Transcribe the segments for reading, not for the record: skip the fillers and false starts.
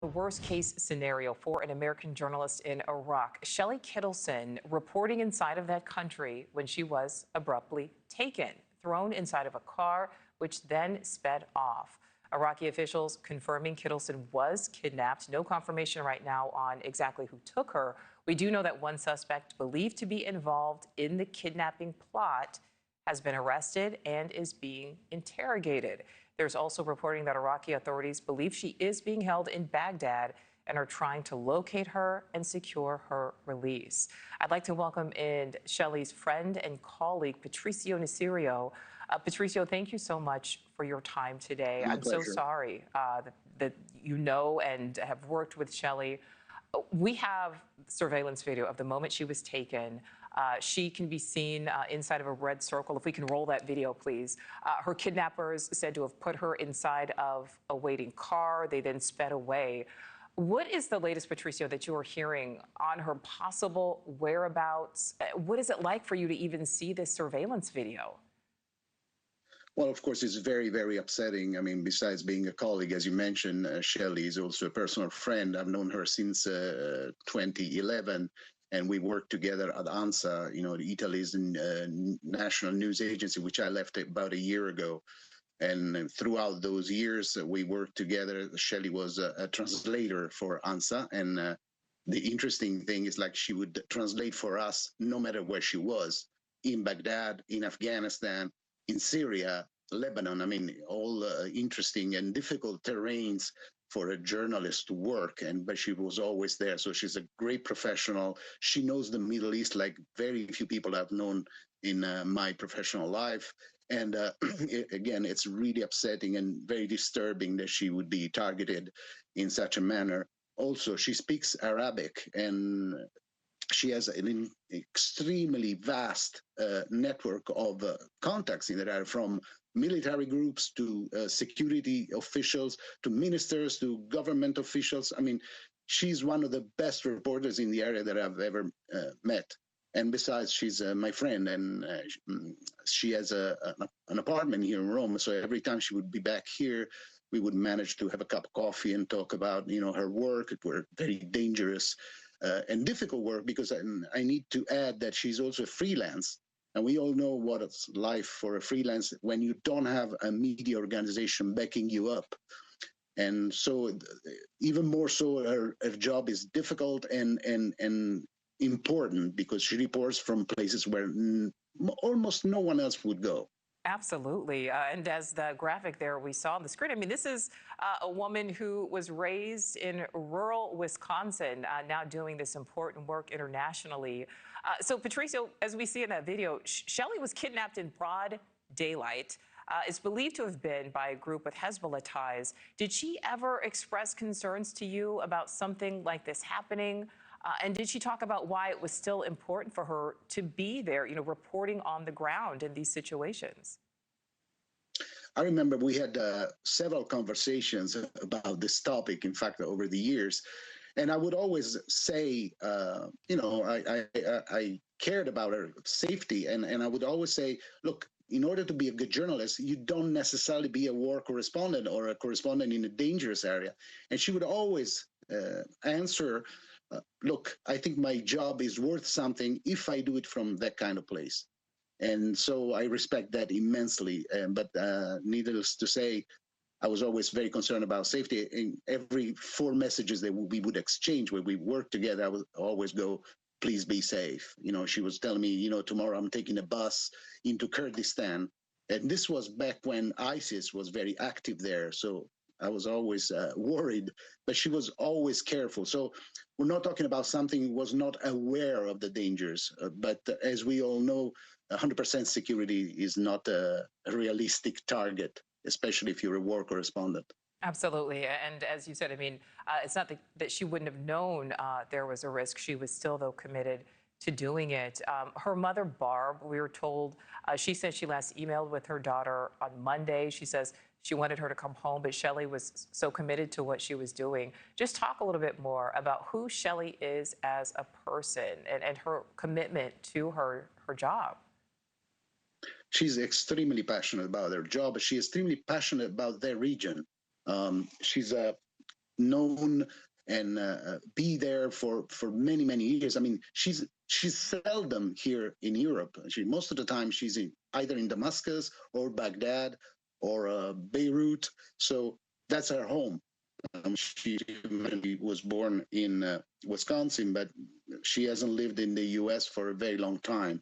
The worst case scenario for an American journalist in Iraq, Shelly Kittleson, reporting inside of that country when she was abruptly taken, thrown inside of a car, which then sped off. Iraqi officials confirming Kittleson was kidnapped. No confirmation right now on exactly who took her. We do know that one suspect believed to be involved in the kidnapping plot has been arrested and is being interrogated. There's also reporting that Iraqi authorities believe she is being held in Baghdad and are trying to locate her and secure her release. I'd like to welcome in Shelly's friend and colleague, Patrizio Nissirio. Patrizio, thank you so much for your time today. My I'm so pleasure. sorry that you know and have worked with Shelly. We have surveillance video of the moment she was taken. She can be seen inside of a red circle. If we can roll that video, please. Her kidnappers said to have put her inside of a waiting car. They then sped away. What is the latest, Patrizio, that you are hearing on her possible whereabouts? What is it like for you to even see this surveillance video? Well, of course, it's very, very upsetting. I mean, besides being a colleague, as you mentioned, Shelly is also a personal friend. I've known her since 2011, and we worked together at ANSA, Italy's national news agency, which I left about a year ago. And throughout those years, we worked together. Shelly was a translator for ANSA, and the interesting thing is like she would translate for us no matter where she was, in Baghdad, in Afghanistan, in Syria, Lebanon. I mean, all interesting and difficult terrains for a journalist to work, but she was always there. So she's a great professional. She knows the Middle East like very few people I've known in my professional life. And again, it's really upsetting and very disturbing that she would be targeted in such a manner. Also, she speaks Arabic, and she has an extremely vast network of contacts in that area, from military groups to security officials to ministers to government officials. I mean, she's one of the best reporters in the area that I've ever met. And besides, she's my friend, and she has an apartment here in Rome. So every time she would be back here, we would manage to have a cup of coffee and talk about, her work. It were very dangerous and difficult work, because I need to add that she's also freelance. And we all know what it's life for a freelance when you don't have a media organization backing you up. And so even more so, her job is difficult and important, because she reports from places where almost no one else would go. Absolutely. And as the graphic there we saw on the screen, I mean, this is a woman who was raised in rural Wisconsin, now doing this important work internationally. So, Patrizio, as we see in that video, Shelly was kidnapped in broad daylight. Is believed to have been by a group with Hezbollah ties. Did she ever express concerns to you about something like this happening? And did she talk about why it was still important for her to be there, reporting on the ground in these situations? I remember we had several conversations about this topic, in fact, over the years. And I would always say, I cared about her safety. And I would always say, look, in order to be a good journalist, you don't necessarily be a war correspondent or a correspondent in a dangerous area. And she would always answer, look, I think my job is worth something if I do it from that kind of place. And so I respect that immensely. But needless to say, I was always very concerned about safety. In every 4 messages that we would exchange where we worked together, I would always go, please be safe. She was telling me, tomorrow I'm taking a bus into Kurdistan. And this was back when ISIS was very active there. So I was always worried, but she was always careful. So we're not talking about something who was not aware of the dangers. But as we all know, 100% security is not a realistic target, especially if you're a war correspondent. Absolutely. And as you said, I mean, it's not that she wouldn't have known there was a risk. She was still, though, committed to doing it. Her mother, Barb, we were told, she said she last emailed with her daughter on Monday. She says she wanted her to come home, but Shelly was so committed to what she was doing. Just talk a little bit more about who Shelly is as a person and her commitment to her job. She's extremely passionate about her job. She's extremely passionate about their region. She's known and be there for many, many years. I mean, she's seldom here in Europe. Most of the time she's either in Damascus or Baghdad or Beirut. So that's her home. She was born in Wisconsin, but she hasn't lived in the U.S. for a very long time.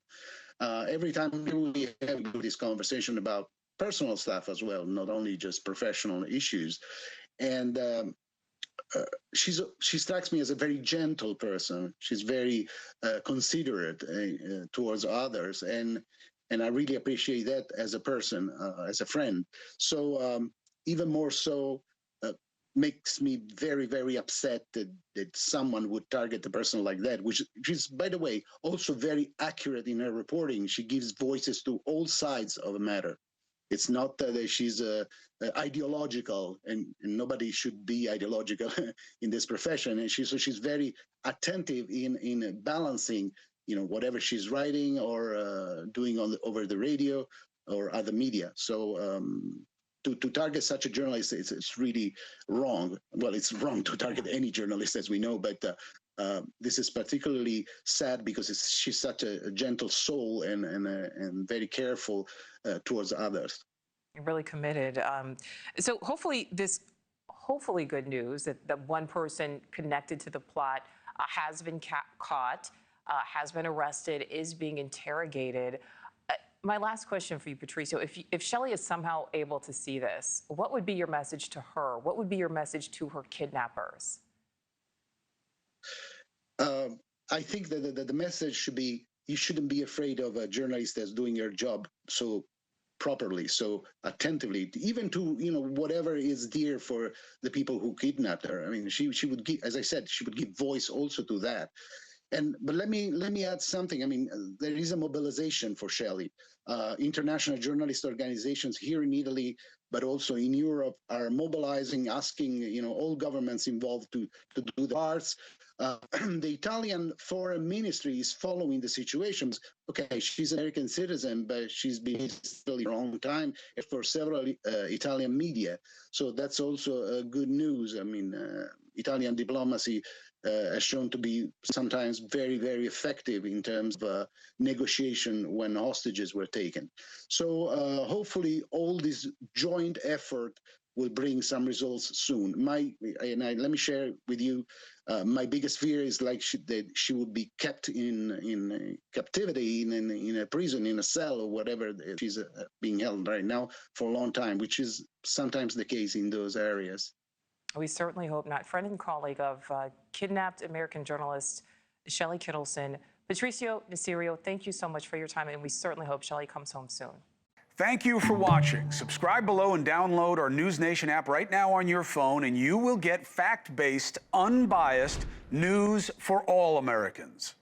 Every time we have this conversation about personal stuff as well, not only just professional issues, and she strikes me as a very gentle person. She's very considerate towards others, and I really appreciate that as a person, as a friend. So even more so, makes me very, very upset that someone would target a person like that, which is, by the way, also very accurate in her reporting. She gives voices to all sides of a matter. It's not that she's ideological, and nobody should be ideological in this profession. And she's very attentive in balancing, whatever she's writing or doing over the radio or other media. So to target such a journalist, it's really wrong. Well, it's wrong to target any journalist, as we know, but this is particularly sad because she's such a gentle soul and very careful towards others. You're really committed. So hopefully good news that one person connected to the plot has been caught, has been arrested, is being interrogated. My last question for you, Patrizio, if Shelly is somehow able to see this, what would be your message to her? What would be your message to her kidnappers? I think that the message should be, you shouldn't be afraid of a journalist that's doing your job so properly, so attentively, even to, whatever is dear for the people who kidnapped her. I mean, she would give, as I said, she would give voice also to that. But let me add something. I mean, there is a mobilization for Shelly. International journalist organizations here in Italy, but also in Europe, are mobilizing, asking all governments involved to do their parts. The Italian Foreign Ministry is following the situation. Okay, she's an American citizen, but she's been still a long time for several Italian media. So that's also good news. I mean, Italian diplomacy has shown to be sometimes very, very effective in terms of negotiation when hostages were taken. So hopefully all this joint effort will bring some results soon. Let me share with you, my biggest fear is that she would be kept in captivity, in a prison, in a cell, or whatever. She's being held right now for a long time, which is sometimes the case in those areas. We certainly hope not. Friend and colleague of kidnapped American journalist Shelly Kittleson, Patrizio Nissirio, thank you so much for your time, and we certainly hope Shelly comes home soon. Thank you for watching. Subscribe below and download our NewsNation app right now on your phone, and you will get fact-based, unbiased news for all Americans.